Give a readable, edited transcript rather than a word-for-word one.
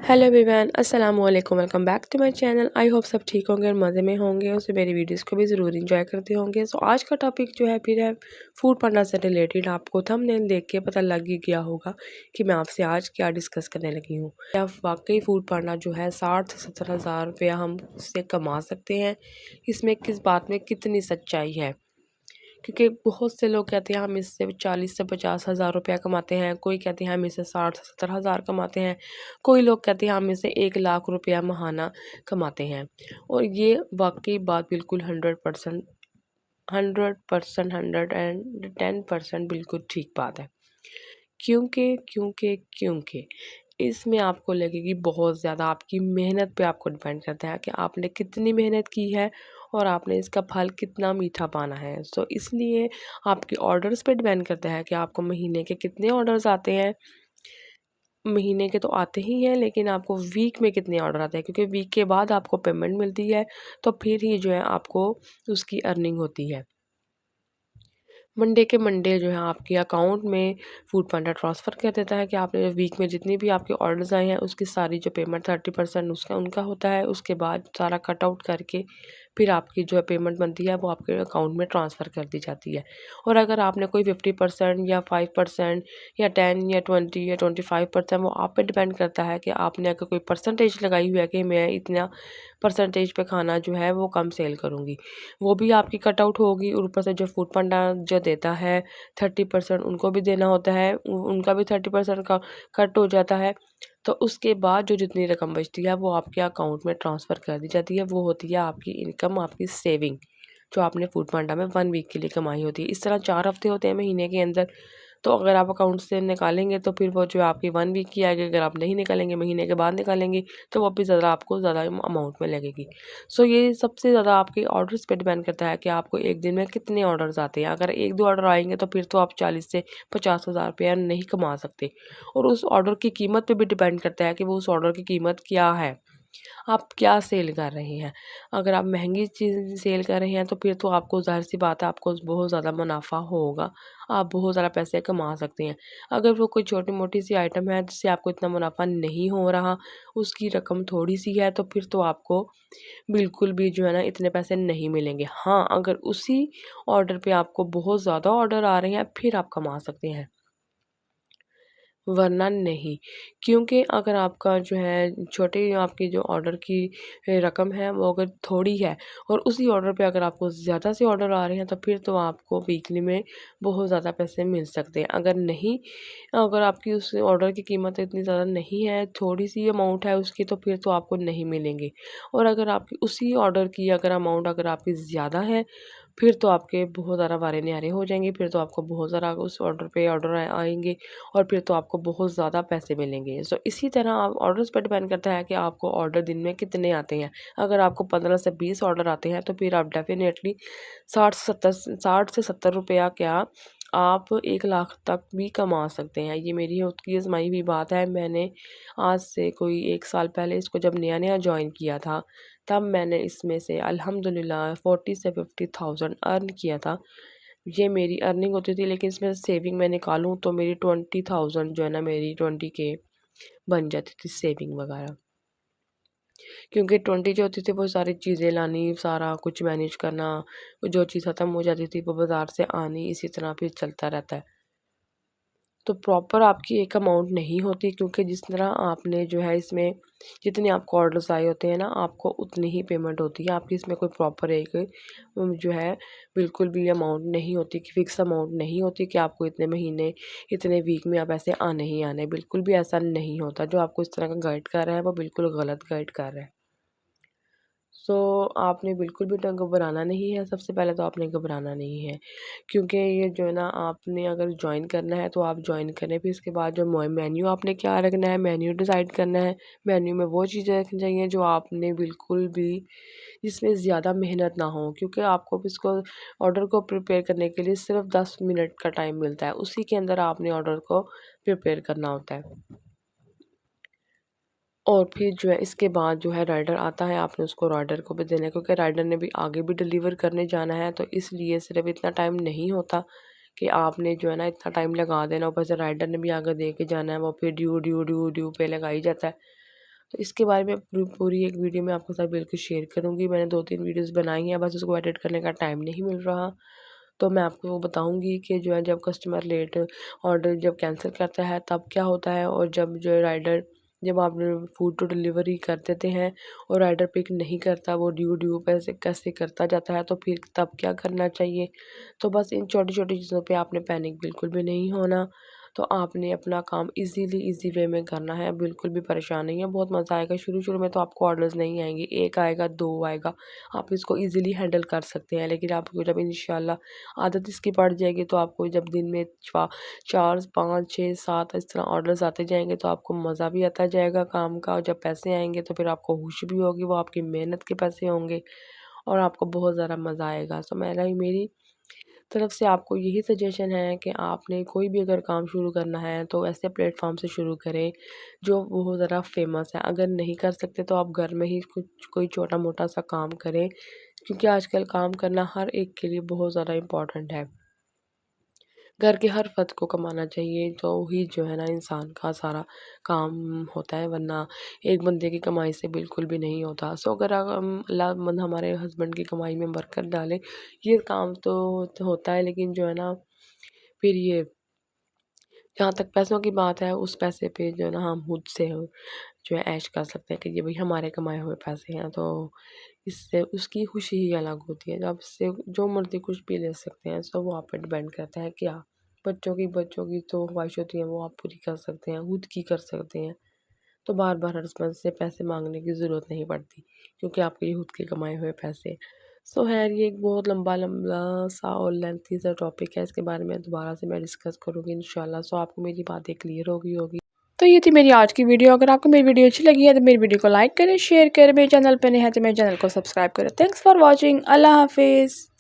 Hello everyone, अस्सलाम वालेकुम। Welcome back to my channel. I hope सब ठीक होंगे और मज़े में होंगे और से मेरी वीडियोस को भी ज़रूर इंजॉय करते होंगे। सो आज का टॉपिक जो है फिर है फूड पांडा से रिलेटेड। आपको थंबनेल देख के पता लग ही गया होगा कि मैं आपसे आज क्या डिस्कस करने लगी हूँ। क्या वाकई फूड पांडा जो है 60 से 70 हज़ार रुपया हम उससे कमा सकते हैं? इसमें किस बात में कितनी सच्चाई है? क्योंकि बहुत से लोग कहते हैं हम इससे 40 से 50 हज़ार रुपया कमाते हैं, कोई कहते हैं हम इससे 60 से 70 हज़ार कमाते हैं, कोई लोग कहते हैं हम इससे 1 लाख रुपया महाना कमाते हैं। और ये वाकई बात बिल्कुल 100% 100% 110% बिल्कुल ठीक बात है। क्योंकि इसमें आपको लगेगी बहुत ज़्यादा, आपकी मेहनत पे आपको डिपेंड करता है कि आपने कितनी मेहनत की है और आपने इसका फल कितना मीठा पाना है। सो इसलिए आपके ऑर्डर्स पे डिपेंड करता है कि आपको महीने के कितने ऑर्डर्स आते हैं। महीने के तो आते ही हैं, लेकिन आपको वीक में कितने ऑर्डर आते हैं, क्योंकि वीक के बाद आपको पेमेंट मिलती है, तो फिर ही जो है आपको उसकी अर्निंग होती है। मंडे के मंडे जो है आपके अकाउंट में फूड पांडा ट्रांसफ़र कर देता है कि आपने वीक में जितनी भी आपके ऑर्डर्स आए हैं उसकी सारी जो पेमेंट 30% उसका उनका होता है। उसके बाद सारा कट आउट करके फिर आपकी जो है पेमेंट बनती है वो आपके अकाउंट में ट्रांसफ़र कर दी जाती है। और अगर आपने कोई 50% या 5% या 10 या 20 या 25%, वो आप पे डिपेंड करता है कि आपने अगर कोई परसेंटेज लगाई हुई है कि मैं इतना परसेंटेज पे खाना जो है वो कम सेल करूँगी, वो भी आपकी कट आउट होगी। और ऊपर से जो फूड पांडा जो देता है 30% उनको भी देना होता है, उनका भी 30% का कट हो जाता है। तो उसके बाद जो जितनी रकम बचती है वो आपके अकाउंट में ट्रांसफ़र कर दी जाती है। वो होती है आपकी इनकम, आपकी सेविंग, जो आपने फूड पांडा में 1 वीक के लिए कमाई होती है। इस तरह 4 हफ्ते होते हैं महीने के अंदर, तो अगर आप अकाउंट से निकालेंगे तो फिर वो जो आपकी 1 वीक की आएगी। अगर आप नहीं निकालेंगे, महीने के बाद निकालेंगे, तो वो भी ज़्यादा आपको ज़्यादा अमाउंट में लगेगी। सो ये सबसे ज़्यादा आपके ऑर्डर्स पे डिपेंड करता है कि आपको एक दिन में कितने ऑर्डर्स आते हैं। अगर 1-2 ऑर्डर आएँगे तो फिर तो आप 40 से 50 हज़ार रुपया नहीं कमा सकते। और उस ऑर्डर की कीमत पे भी डिपेंड करता है कि वो उस ऑर्डर की कीमत क्या है, आप क्या सेल कर रहे हैं। अगर आप महँगी चीज़ सेल कर रहे हैं तो फिर तो आपको ज़ाहिर-सी बात है आपको बहुत ज़्यादा मुनाफ़ा होगा, आप बहुत ज़्यादा पैसे कमा सकते हैं। अगर वो कोई छोटी-मोटी सी आइटम है जिससे आपको इतना मुनाफ़ा नहीं हो रहा, उसकी रकम थोड़ी-सी है, तो फिर तो आपको बिल्कुल भी जो है ना इतने पैसे नहीं मिलेंगे। हाँ, अगर उसी ऑर्डर पे आपको बहुत ज़्यादा ऑर्डर आ रहे हैं फिर आप कमा सकते हैं, वरना नहीं। क्योंकि अगर आपका जो है छोटे आपकी जो ऑर्डर की रकम है वो अगर थोड़ी है और उसी ऑर्डर पे अगर आपको ज़्यादा से ऑर्डर आ रहे हैं तो फिर तो आपको वीकली में बहुत ज़्यादा पैसे मिल सकते हैं। अगर नहीं, अगर आपकी उस ऑर्डर की कीमत इतनी ज़्यादा नहीं है, थोड़ी-सी अमाउंट है उसकी, तो फिर तो आपको नहीं मिलेंगे। और अगर आपकी उसी ऑर्डर की अगर अमाउंट अगर आपकी ज़्यादा है, फिर तो आपके बहुत ज़्यादा वारे न्यारे हो जाएँगे, फिर तो आपको बहुत ज़्यादा उस ऑर्डर पे ऑर्डर आएँगे और फिर तो आपको बहुत ज़्यादा पैसे मिलेंगे। सो इसी तरह आप ऑर्डर्स पे डिपेंड करता है कि आपको ऑर्डर दिन में कितने आते हैं। अगर आपको 15 से 20 ऑर्डर आते हैं तो फिर आप डेफ़िनेटली 60 से 70 रुपया क्या, आप 1 लाख तक भी कमा सकते हैं। ये मेरी खुद की आज़माई हुई बात है। मैंने आज से कोई 1 साल पहले इसको जब नया-नया जॉइन किया था, तब मैंने इसमें से अल्हम्दुलिल्लाह 40 से 50,000 अर्न किया था। ये मेरी अर्निंग होती थी, लेकिन इसमें सेविंग मैं निकालूँ तो मेरी 20,000 जो है ना, मेरी 20 के बन जाती थी सेविंग वगैरह। क्योंकि 20 जो होती थी वो सारी चीज़ें लानी, सारा कुछ मैनेज करना, जो चीज़ ख़त्म हो जाती थी वो बाज़ार से आनी, इसी तरह फिर चलता रहता है। तो प्रॉपर आपकी एक अमाउंट नहीं होती, क्योंकि जिस तरह आपने जो है इसमें जितने आपको ऑर्डर्स आए होते हैं ना, आपको उतनी ही पेमेंट होती है। आपकी इसमें कोई प्रॉपर एक जो है बिल्कुल भी अमाउंट नहीं होती, कि फ़िक्स अमाउंट नहीं होती कि आपको इतने महीने, इतने वीक में आप ऐसे आने ही आने हैं। बिल्कुल भी ऐसा नहीं होता। जो आपको इस तरह का गाइड कर रहा है वो बिल्कुल गलत गाइड कर रहा है। सो आपने बिल्कुल भी घबराना नहीं है। सबसे पहले तो आपने घबराना नहीं है, क्योंकि ये जो है ना, आपने अगर जॉइन करना है तो आप जॉइन करें। फिर उसके बाद जो मेन्यू आपने क्या रखना है, मेन्यू डिसाइड करना है। मेन्यू में वो चीज़ें रखनी चाहिए जो आपने बिल्कुल भी, जिसमें ज़्यादा मेहनत ना हो, क्योंकि आपको भी इसको ऑर्डर को प्रिपेयर करने के लिए सिर्फ 10 मिनट का टाइम मिलता है। उसी के अंदर आपने ऑर्डर को प्रिपेयर करना होता है। और फिर जो है इसके बाद जो है राइडर आता है, आपने उसको राइडर को भी देना है, क्योंकि राइडर ने भी आगे भी डिलीवर करने जाना है। तो इसलिए सिर्फ इतना टाइम नहीं होता कि आपने जो है ना इतना टाइम लगा देना, ऊपर से राइडर ने भी आगे दे के जाना है, वो फिर ड्यू ड्यू ड्यू ड्यू पे लगा ही जाता है। तो इसके बारे में पूरी एक वीडियो मैं आपके साथ बिल्कुल शेयर करूँगी। मैंने 2-3 वीडियोज़ बनाई हैं, बस उसको एडिट करने का टाइम नहीं मिल रहा। तो मैं आपको बताऊँगी कि जो है जब कस्टमर लेट ऑर्डर जब कैंसिल करता है तब क्या होता है, और जब जो राइडर जब आप फूड तो डिलीवरी कर देते हैं और राइडर पिक नहीं करता, वो ड्यू पैसे कैसे करता जाता है, तो फिर तब क्या करना चाहिए। तो बस इन छोटी-छोटी चीज़ों पे आपने पैनिक बिल्कुल भी नहीं होना। तो आपने अपना काम ईज़ी वे में करना है, बिल्कुल भी परेशान नहीं है, बहुत मज़ा आएगा। शुरू-शुरू में तो आपको ऑर्डर्स नहीं आएँगे, 1 आएगा, 2 आएगा, आप इसको ईज़िली हैंडल कर सकते हैं। लेकिन आपको जब इंशाल्लाह आदत इसकी पड़ जाएगी, तो आपको जब दिन में 4, 5, 6, 7 इस तरह ऑर्डर्स आते जाएँगे, तो आपको मज़ा भी आता जाएगा काम का, और जब पैसे आएँगे तो फिर आपको खुशी भी होगी, वो आपकी मेहनत के पैसे होंगे और आपको बहुत ज़्यादा मज़ा आएगा। सो मेरी तरफ से आपको यही सजेशन है कि आपने कोई भी अगर काम शुरू करना है तो ऐसे प्लेटफॉर्म से शुरू करें जो बहुत ज़्यादा फेमस है। अगर नहीं कर सकते तो आप घर में ही कुछ कोई छोटा मोटा सा काम करें, क्योंकि आजकल काम करना हर एक के लिए बहुत ज़्यादा इम्पोर्टेंट है। घर के हर फ़र्द को कमाना चाहिए, तो ही जो है ना इंसान का सारा काम होता है, वरना एक बंदे की कमाई से बिल्कुल भी नहीं होता। सो अगर हम अल्लाहमंद हमारे हस्बैंड की कमाई में बरकत डालें, ये काम तो होता है, लेकिन जो है ना फिर ये जहाँ तक पैसों की बात है, उस पैसे पे जो है ना हम खुद से जो है ऐश कर सकते हैं कि ये भाई हमारे कमाए हुए पैसे हैं, तो इससे उसकी खुशी ही अलग होती है। जब से जो मर्ज़ी कुछ भी ले सकते हैं, सो वो आप पे डिपेंड करता है कि आप बच्चों की तो ख्वाहिश होती है, वो आप पूरी कर सकते हैं, खुद की कर सकते हैं। तो बार-बार हस्बैंड से पैसे माँगने की ज़रूरत नहीं पड़ती, क्योंकि आपके ये खुद के कमाए हुए पैसे हैं। सो ख़ैर ये एक बहुत लंबा सा और लेंथी सा टॉपिक है, इसके बारे में दोबारा से मैं डिस्कस करूँगी इंशाल्लाह। सो आपको मेरी बातें क्लियर हो गई होगी। तो ये थी मेरी आज की वीडियो। अगर आपको मेरी वीडियो अच्छी लगी है तो मेरी वीडियो को लाइक करें, शेयर करें, मेरे चैनल पे नए हैं तो मेरे चैनल को सब्सक्राइब करें। Thanks for watching. अल्लाह हाफ़िज़।